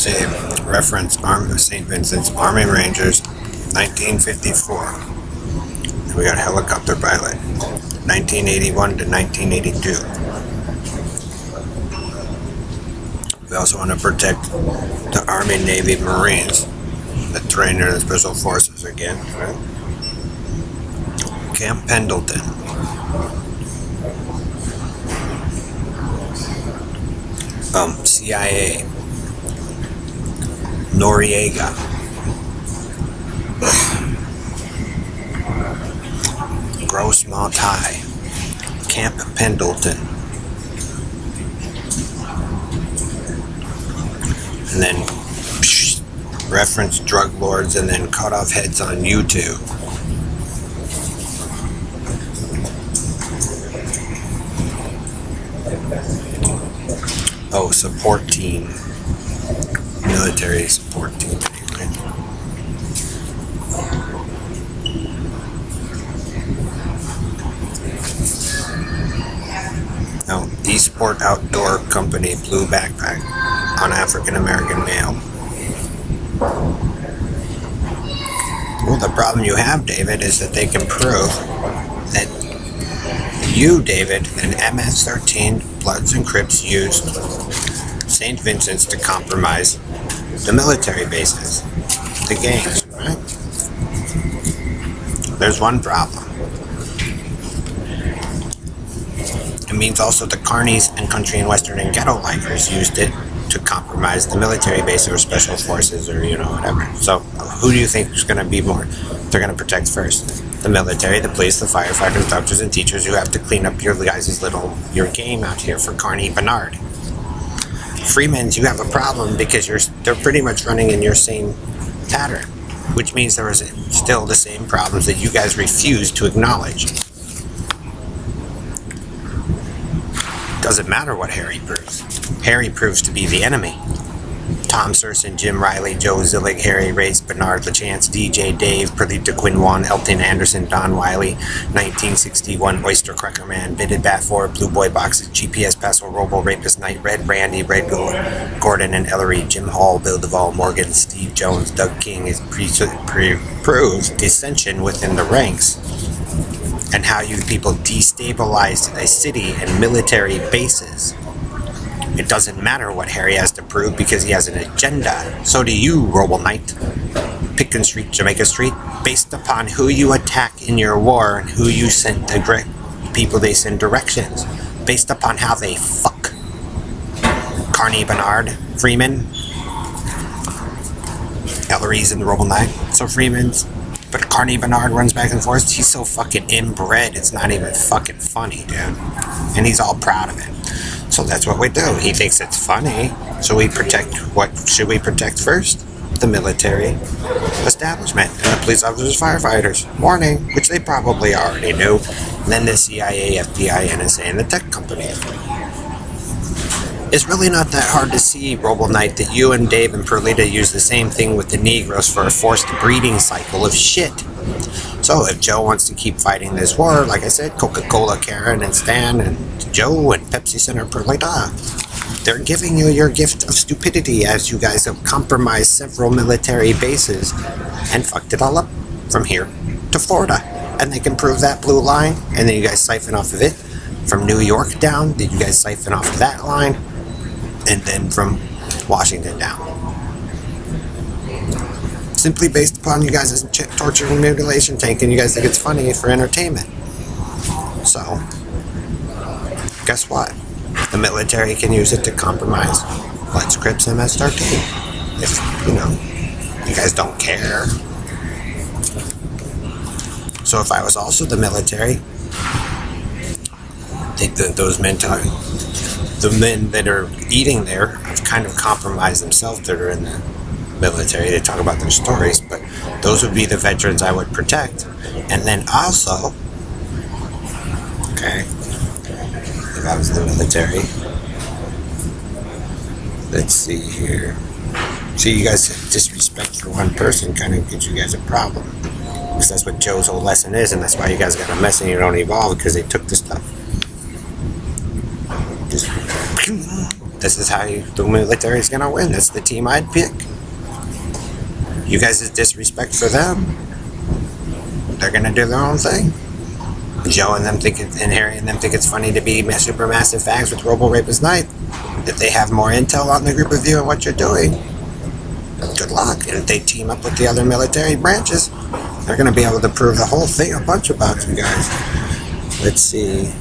see. Reference St. Vincent's Army Rangers, 1954. And we got helicopter pilot, 1981 to 1982. We also want to protect the Army, Navy, Marines, the trainer and the Special Forces again, right? Camp Pendleton. CIA. Noriega. Gross Mount High. Camp Pendleton. And then reference drug lords and then cut off heads on YouTube. Oh, support team. Military support team. Oh, Eastport Outdoor Company blue backpack on African American male. Well, the problem you have, David, is that they can prove that you, David, and MS-13 Bloods and Crips used St. Vincent's to compromise the military bases, the gangs, right? There's one problem. It means also the carnies and country and western and ghetto lifers used it to compromise the military base or special forces or, whatever. So who do you think is going to be more, they're going to protect first? The military, the police, the firefighters, doctors, and teachers who have to clean up your guys' your game out here for Carney Bernard. Freemen's, you have a problem because they're pretty much running in your same pattern, which means there is still the same problems that you guys refuse to acknowledge. Doesn't matter what Harry proves. Harry proves to be the enemy. Tom Serson, Jim Riley, Joe Zillig, Harry Race, Bernard LaChance, DJ Dave, Perdita Quinwan, Elton Anderson, Don Wiley, 1961, Oyster Cracker Man, Bitted Batfor, Blue Boy Boxes, GPS Paso Robo, Rapist Knight, Red Randy, Red Gordon and Ellery, Jim Hall, Bill Duvall, Morgan, Steve Jones, Doug King is proves dissension within the ranks and how you people destabilized a city and military bases. It doesn't matter what Harry has to prove because he has an agenda. So do you, Robo Knight. Picken Street, Jamaica Street, based upon who you attack in your war and who you send people they send directions, based upon how they fuck. Carney Bernard, Freeman, Ellery's in the Robo Knight, so Freeman's. But Carney Bernard runs back and forth. He's so fucking inbred, it's not even fucking funny, dude. And he's all proud of it. So that's what we do. He thinks it's funny. So we protect, what should we protect first? The military establishment and the police officers, firefighters. Warning, which they probably already knew. And then the CIA, FBI, NSA, and the tech companies. It's really not that hard to see, Robo Knight, that you and Dave and Perlita use the same thing with the Negroes for a forced breeding cycle of shit. So if Joe wants to keep fighting this war, like I said, Coca-Cola, Karen, and Stan, and Joe, and Pepsi Center, Perlita, they're giving you your gift of stupidity as you guys have compromised several military bases and fucked it all up from here to Florida. And they can prove that blue line, and then you guys siphon off of it. From New York down, did you guys siphon off of that line? And then from Washington down. Simply based upon you guys' torture and mutilation tank, and you guys think it's funny for entertainment. So, guess what? The military can use it to compromise Bloods, Crips, MS-13. If, you guys don't care. So if I was also the military, I think that those men the men that are eating there have kind of compromised themselves that are in the military. They talk about their stories, but those would be the veterans I would protect. And then also, okay, if I was in the military, let's see here. See, you guys, disrespect for one person kind of gives you guys a problem. Because that's what Joe's whole lesson is, and that's why you guys got a mess and you don't evolve, because they took the stuff. this is how the military is going to win. That's the team I'd pick. You guys' disrespect for them, they're going to do their own thing. Joe and them think and Harry and them think it's funny to be super massive fags with Robo Rapist Knight. If they have more intel on the group of you and what you're doing, good luck. And if they team up with the other military branches, they're going to be able to prove the whole thing a bunch about you guys. Let's see.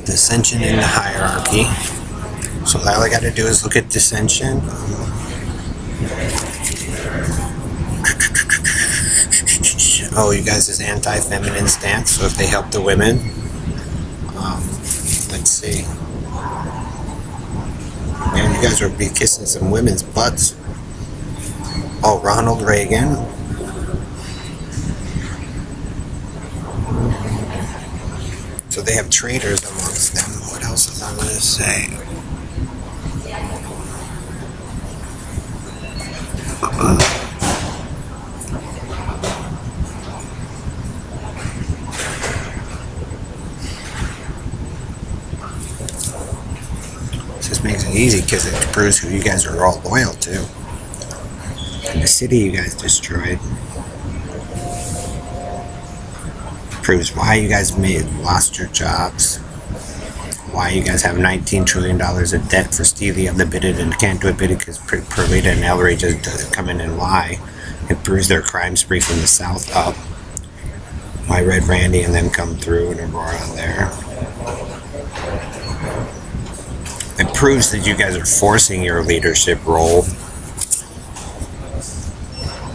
Dissension in the hierarchy. So all I got to do is look at dissension. Oh, you guys' anti-feminine stance. So if they help the women, let's see. Man, you guys would be kissing some women's butts. Oh, Ronald Reagan. So they have traitors amongst them. What else is I going to say? Just makes it easy because it proves who you guys are all loyal to. And the city you guys destroyed proves why you guys lost your jobs, why you guys have $19 trillion of debt for Steely of the Bidded and can't do it bidded because Perlita and Ellery just come in and lie. It proves their crime spree from the south up. Why Red Randy and them come through and Aurora there. It proves that you guys are forcing your leadership role.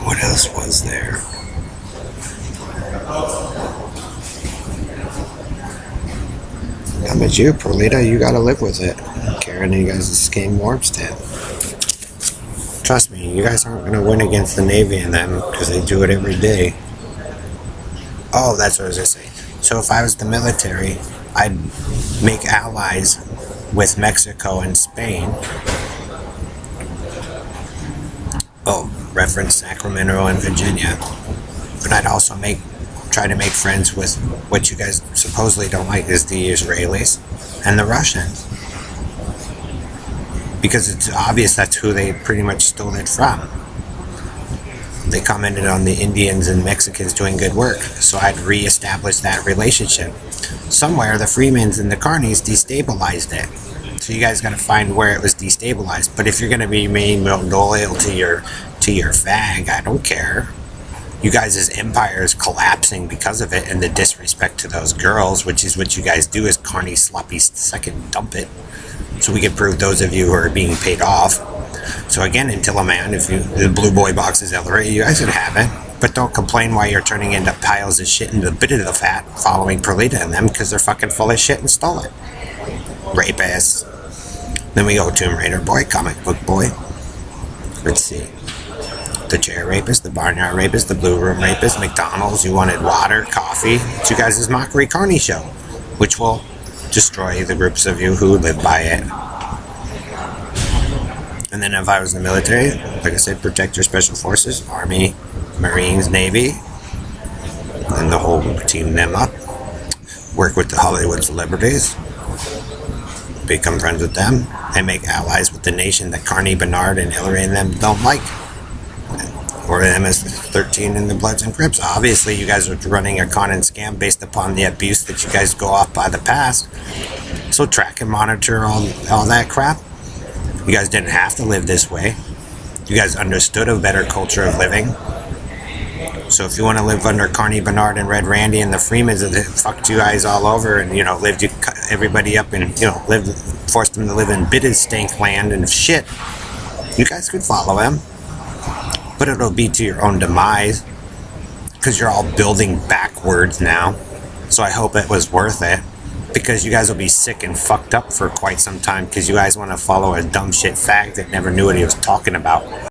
What else was there? But you, Perlita, you gotta live with it. Karen, you guys came Warpstead. Trust me, you guys aren't gonna win against the Navy and them because they do it every day. Oh, that's what I was gonna say. So if I was the military, I'd make allies with Mexico and Spain. Oh, reference Sacramento and Virginia. But I'd also try to make friends with what you guys supposedly don't like is the Israelis and the Russians. Because it's obvious that's who they pretty much stole it from. They commented on the Indians and Mexicans doing good work, so I'd reestablish that relationship. Somewhere the Freemans and the Carnies destabilized it. So you guys gotta find where it was destabilized. But if you're gonna be loyal to your fag, I don't care. You guys' empire is collapsing because of it and the disrespect to those girls, which is what you guys do as Carney sloppy second dump it. So we can prove those of you who are being paid off. So again, until a man, if the blue boy box is Ellery, you guys can have it. But don't complain why you're turning into piles of shit into a bit of the fat following Perlita and them because they're fucking full of shit and stole it. Rapists. Then we go Tomb Raider boy, comic book boy. Let's see. The chair rapist, the barnyard rapist, the blue room rapist, McDonald's, you wanted water, coffee. It's you guys' Mockery Carney show, which will destroy the groups of you who live by it. And then if I was in the military, like I said, protect your special forces, Army, Marines, Navy, and the whole team them up. Work with the Hollywood celebrities. Become friends with them. And make allies with the nation that Carney, Bernard, and Hillary and them don't like. Or MS-13 and the Bloods and Crips. Obviously, you guys are running a con and scam based upon the abuse that you guys go off by the past. So track and monitor all that crap. You guys didn't have to live this way. You guys understood a better culture of living. So if you want to live under Carney, Bernard, and Red Randy and the Freemans that fucked you guys all over and, lived you cut everybody up and, forced them to live in bitted stank land and shit, you guys could follow them. But it'll be to your own demise because you're all building backwards now. So I hope it was worth it because you guys will be sick and fucked up for quite some time because you guys want to follow a dumb shit fag that never knew what he was talking about.